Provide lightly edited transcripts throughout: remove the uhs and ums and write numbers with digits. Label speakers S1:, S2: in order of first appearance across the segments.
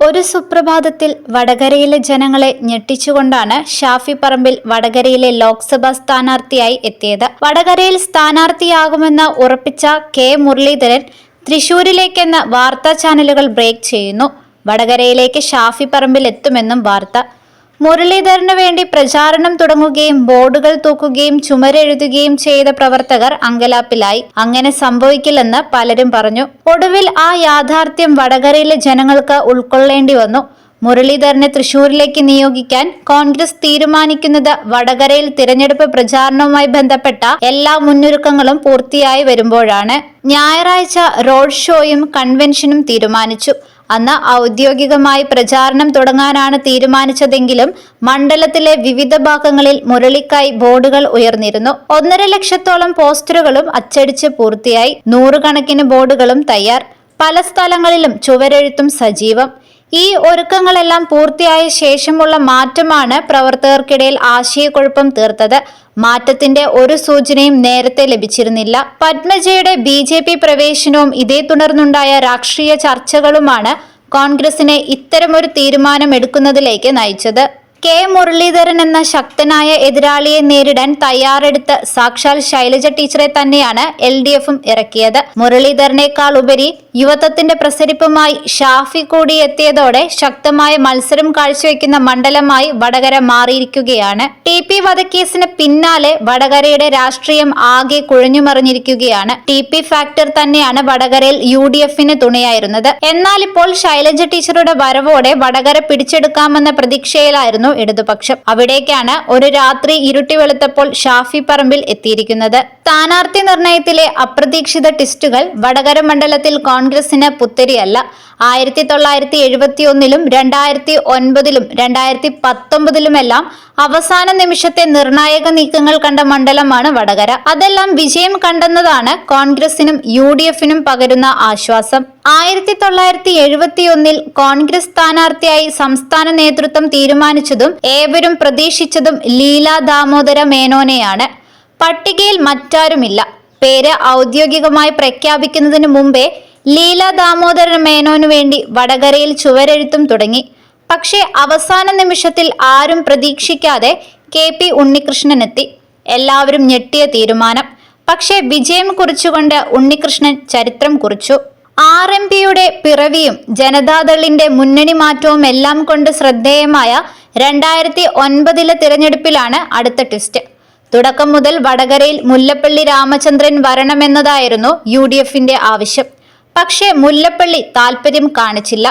S1: ഒരു സുപ്രഭാതത്തിൽ വടകരയിലെ ജനങ്ങളെ ഞെട്ടിച്ചുകൊണ്ടാണ് ഷാഫി പറമ്പിൽ വടകരയിലെ ലോക്സഭാ സ്ഥാനാർത്ഥിയായി എത്തിയത്. വടകരയിൽ സ്ഥാനാർത്ഥിയാകുമെന്ന് ഉറപ്പിച്ച കെ മുരളീധരൻ തൃശൂരിലേക്കെന്ന് വാർത്താ ചാനലുകൾ ബ്രേക്ക് ചെയ്യുന്നു. വടകരയിലേക്ക് ഷാഫി പറമ്പിൽ എത്തുമെന്നും വാർത്ത. മുരളീധരന് വേണ്ടി പ്രചാരണം തുടങ്ങുകയും ബോർഡുകൾ തൂക്കുകയും ചുമരെഴുതുകയും ചെയ്ത പ്രവർത്തകർ അങ്കലാപ്പിലായി. അങ്ങനെ സംഭവിക്കില്ലെന്ന് പലരും പറഞ്ഞു. ഒടുവിൽ ആ യാഥാർത്ഥ്യം വടകരയിലെ ജനങ്ങൾക്ക് ഉൾക്കൊള്ളേണ്ടി വന്നു. മുരളീധരനെ തൃശൂരിലേക്ക് നിയോഗിക്കാൻ കോൺഗ്രസ് തീരുമാനിക്കുന്നത് വടകരയിൽ തിരഞ്ഞെടുപ്പ് പ്രചാരണവുമായി ബന്ധപ്പെട്ട എല്ലാ മുന്നൊരുക്കങ്ങളും പൂർത്തിയായി വരുമ്പോഴാണ്. ഞായറാഴ്ച റോഡ് ഷോയും കൺവെൻഷനും തീരുമാനിച്ചു. അന്ന് ഔദ്യോഗികമായി പ്രചാരണം തുടങ്ങാനാണ് തീരുമാനിച്ചതെങ്കിലും മണ്ഡലത്തിലെ വിവിധ ഭാഗങ്ങളിൽ മുരളിക്കായി ബോർഡുകൾ ഉയർന്നിരുന്നു. 1.5 ലക്ഷത്തോളം പോസ്റ്ററുകളും അച്ചടിച്ച് പൂർത്തിയായി. 100 കണക്കിന് ബോർഡുകളും തയ്യാർ. പല സ്ഥലങ്ങളിലും ചുവരെഴുത്തും സജീവം. ഈ ഒരുക്കങ്ങളെല്ലാം പൂർത്തിയായ ശേഷമുള്ള മാറ്റമാണ് പ്രവർത്തകർക്കിടയിൽ ആശയക്കുഴപ്പം തീർത്തത്. മാറ്റത്തിന്റെ ഒരു സൂചനയും നേരത്തെ ലഭിച്ചിരുന്നില്ല. പത്മജയുടെ BJP പ്രവേശനവും ഇതേ തുടർന്നുണ്ടായ രാഷ്ട്രീയ ചർച്ചകളുമാണ് കോൺഗ്രസിനെ ഇത്തരമൊരു തീരുമാനം എടുക്കുന്നതിലേക്ക് നയിച്ചത്. കെ മുരളീധരൻ എന്ന ശക്തനായ എതിരാളിയെ നേരിടാൻ തയ്യാറെടുത്ത് സാക്ഷാൽ ശൈലജ ടീച്ചറെ തന്നെയാണ് LDFും ഇറക്കിയത്. മുരളീധരനേക്കാൾ ഉപരി യുവത്വത്തിന്റെ പ്രസരിപ്പുമായി ഷാഫി കൂടി എത്തിയതോടെ ശക്തമായ മത്സരം കാഴ്ചവെക്കുന്ന മണ്ഡലമായി വടകര മാറിയിരിക്കുകയാണ്. TP വധക്കേസിന് പിന്നാലെ വടകരയുടെ രാഷ്ട്രീയം ആകെ കുഴഞ്ഞുമറിഞ്ഞിരിക്കുകയാണ്. TP ഫാക്ടർ തന്നെയാണ് വടകരയിൽ UDFന് തുണയായിരുന്നത്. എന്നാൽ ഇപ്പോൾ ശൈലജ ടീച്ചറുടെ വരവോടെ വടകര പിടിച്ചെടുക്കാമെന്ന പ്രതീക്ഷയിലായിരുന്നു ഇടതുപക്ഷം. അവിടേക്കാണ് ഒരു രാത്രി ഇരുട്ടി വെളുത്തപ്പോൾ ഷാഫി പറമ്പിൽ എത്തിയിരിക്കുന്നത്. സ്ഥാനാർത്ഥി നിർണയത്തിലെ അപ്രതീക്ഷിത ട്വിസ്റ്റുകൾ വടകര മണ്ഡലത്തിൽ കോൺഗ്രസിന് പുത്തരിയല്ല. 1971-ലും 2009-ലും 2019-ലുമെല്ലാം അവസാന നിമിഷത്തെ നിർണായക നീക്കങ്ങൾ കണ്ട മണ്ഡലമാണ് വടകര. അതെല്ലാം വിജയം കണ്ടെന്നതാണ് കോൺഗ്രസിനും UDFനും പകരുന്ന ആശ്വാസം. 1971-ൽ കോൺഗ്രസ് സ്ഥാനാർത്ഥിയായി സംസ്ഥാന നേതൃത്വം തീരുമാനിച്ചതും ഏവരും പ്രതീക്ഷിച്ചതും ലീലാ ദാമോദര മേനോനെയാണ്. പട്ടികയിൽ മറ്റാരുമില്ല. പേര് ഔദ്യോഗികമായി പ്രഖ്യാപിക്കുന്നതിന് മുമ്പേ ലീലാ ദാമോദര മേനോനു വേണ്ടി വടകരയിൽ ചുവരെഴുത്തും തുടങ്ങി. പക്ഷേ അവസാന നിമിഷത്തിൽ ആരും പ്രതീക്ഷിക്കാതെ KP ഉണ്ണികൃഷ്ണനെത്തി. എല്ലാവരും ഞെട്ടിയ തീരുമാനം. പക്ഷേ വിജയം കുറിച്ചുകൊണ്ട് ഉണ്ണികൃഷ്ണൻ ചരിത്രം കുറിച്ചു. RMPയുടെ പിറവിയും ജനതാദളിന്റെ മുന്നണി മാറ്റവും എല്ലാം കൊണ്ട് ശ്രദ്ധേയമായ 2009-ലെ തിരഞ്ഞെടുപ്പിലാണ് അടുത്ത ട്വിസ്റ്റ്. തുടക്കം മുതൽ വടകരയിൽ മുല്ലപ്പള്ളി രാമചന്ദ്രൻ വരണമെന്നതായിരുന്നു UDFന്റെ ആവശ്യം. പക്ഷേ മുല്ലപ്പള്ളി താൽപര്യം കാണിച്ചില്ല.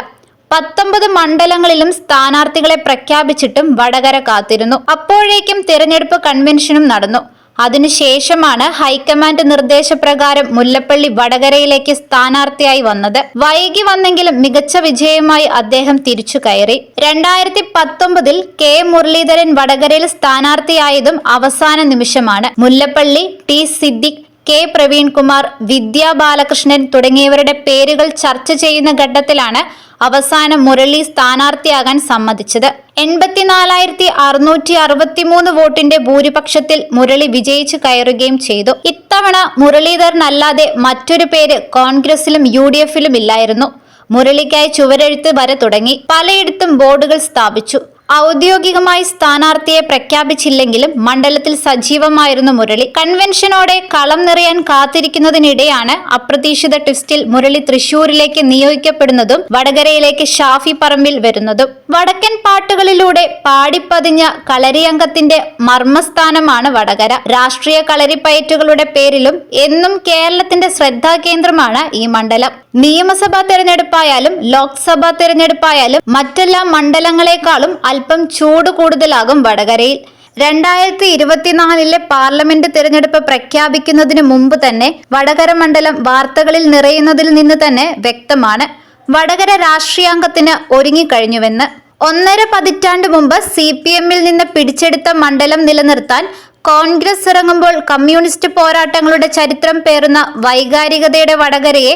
S1: 19 മണ്ഡലങ്ങളിലും സ്ഥാനാർത്ഥികളെ പ്രഖ്യാപിച്ചിട്ടും വടകര കാത്തിരുന്നു. അപ്പോഴേക്കും തിരഞ്ഞെടുപ്പ് കൺവെൻഷനും നടന്നു. അതിനുശേഷമാണ് ഹൈക്കമാൻഡ് നിർദ്ദേശപ്രകാരം മുല്ലപ്പള്ളി വടകരയിലേക്ക് സ്ഥാനാർത്ഥിയായി വന്നത്. വൈകി വന്നെങ്കിലും മികച്ച വിജയവുമായി അദ്ദേഹം തിരിച്ചു കയറി. 2019-ൽ കെ മുരളീധരൻ വടകരയിൽ സ്ഥാനാർത്ഥിയായതും അവസാന നിമിഷമാണ്. മുല്ലപ്പള്ളി, T സിദ്ദിഖ്, K പ്രവീൺകുമാർ, വിദ്യാ ബാലകൃഷ്ണൻ തുടങ്ങിയവരുടെ പേരുകൾ ചർച്ച ചെയ്യുന്ന ഘട്ടത്തിലാണ് അവസാനം മുരളി സ്ഥാനാർത്ഥിയാകാൻ സമ്മതിച്ചത്. 84,663 വോട്ടിന്റെ ഭൂരിപക്ഷത്തിൽ മുരളി വിജയിച്ചു കയറുകയും ചെയ്തു. ഇത്തവണ മുരളീധരനല്ലാതെ മറ്റൊരു പേര് കോൺഗ്രസിലും UDFിലും ഇല്ലായിരുന്നു. മുരളിക്കായി ചുവരെഴുത്ത് വരെ തുടങ്ങി. പലയിടത്തും ബോർഡുകൾ സ്ഥാപിച്ചു. ഔദ്യോഗികമായി സ്ഥാനാർത്ഥിയെ പ്രഖ്യാപിച്ചില്ലെങ്കിലും മണ്ഡലത്തിൽ സജീവമായിരുന്നു മുരളി. കൺവെൻഷനോടെ കളം നിറയാൻ കാത്തിരിക്കുന്നതിനിടെയാണ് അപ്രതീക്ഷിത ട്വിസ്റ്റിൽ മുരളി തൃശൂരിലേക്ക് നിയോഗിക്കപ്പെടുന്നതും വടകരയിലേക്ക് ഷാഫി പറമ്പിൽ വരുന്നതും. വടക്കൻ പാട്ടുകളിലൂടെ പാടിപ്പതിഞ്ഞ കളരിയംഗത്തിന്റെ മർമ്മസ്ഥാനമാണ് വടകര. രാഷ്ട്രീയ കളരിപ്പയറ്റുകളുടെ പേരിലും എന്നും കേരളത്തിന്റെ ശ്രദ്ധാകേന്ദ്രമാണ് ഈ മണ്ഡലം. നിയമസഭാ തെരഞ്ഞെടുപ്പായാലും ലോക്സഭാ തെരഞ്ഞെടുപ്പായാലും മറ്റെല്ലാ മണ്ഡലങ്ങളെക്കാളും അല്പം ചൂട് കൂടുതലാകും വടകരയിൽ. 2024-ലെ പാർലമെന്റ് തിരഞ്ഞെടുപ്പ് പ്രഖ്യാപിക്കുന്നതിന് മുമ്പ് തന്നെ വടകര മണ്ഡലം വാർത്തകളിൽ നിറയുന്നതിൽ നിന്ന് തന്നെ വ്യക്തമാണ് വടകര രാഷ്ട്രീയാംഗത്തിന് ഒരുങ്ങിക്കഴിഞ്ഞുവെന്ന്. 1.5 പതിറ്റാണ്ട് മുമ്പ് CPMൽ നിന്ന് പിടിച്ചെടുത്ത മണ്ഡലം നിലനിർത്താൻ കോൺഗ്രസ് ഇറങ്ങുമ്പോൾ കമ്മ്യൂണിസ്റ്റ് പോരാട്ടങ്ങളുടെ ചരിത്രം പേറുന്ന വൈകാരികതയുടെ വടകരയെ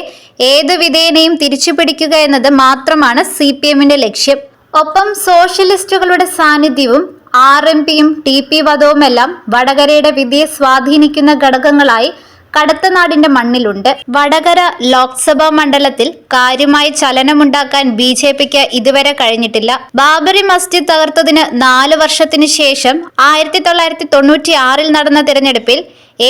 S1: ഏതു വിധേനയും തിരിച്ചുപിടിക്കുക എന്നത് മാത്രമാണ് CPMന്റെ ലക്ഷ്യം. ഒപ്പം സോഷ്യലിസ്റ്റുകളുടെ സാന്നിധ്യവും RMPയും TP വധവുമെല്ലാം വടകരയുടെ വിധിയെ സ്വാധീനിക്കുന്ന ഘടകങ്ങളായി കടത്തനാടിന്റെ മണ്ണിലുണ്ട്. വടകര ലോക്സഭാ മണ്ഡലത്തിൽ കാര്യമായി ചലനമുണ്ടാക്കാൻ BJPക്ക് ഇതുവരെ കഴിഞ്ഞിട്ടില്ല. ബാബറി മസ്ജിദ് തകർത്തതിന് 4 വർഷത്തിന് ശേഷം 1996 നടന്ന തിരഞ്ഞെടുപ്പിൽ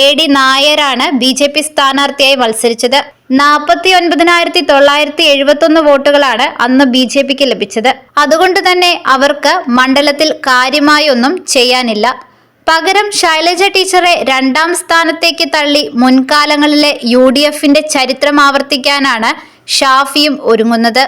S1: AD നായരാണ് BJP സ്ഥാനാർത്ഥിയായി മത്സരിച്ചത്. 49,971 വോട്ടുകളാണ് അന്ന് BJPക്ക് ലഭിച്ചത്. അതുകൊണ്ട് തന്നെ അവർക്ക് മണ്ഡലത്തിൽ കാര്യമായൊന്നും ചെയ്യാനില്ല. പകരം ശൈലജ ടീച്ചറെ 2ാം സ്ഥാനത്തേക്ക് തള്ളി മുൻകാലങ്ങളിലെ UDFന്റെ ചരിത്രം ആവർത്തിക്കാനാണ് ഷാഫിയും ഒരുങ്ങുന്നത്.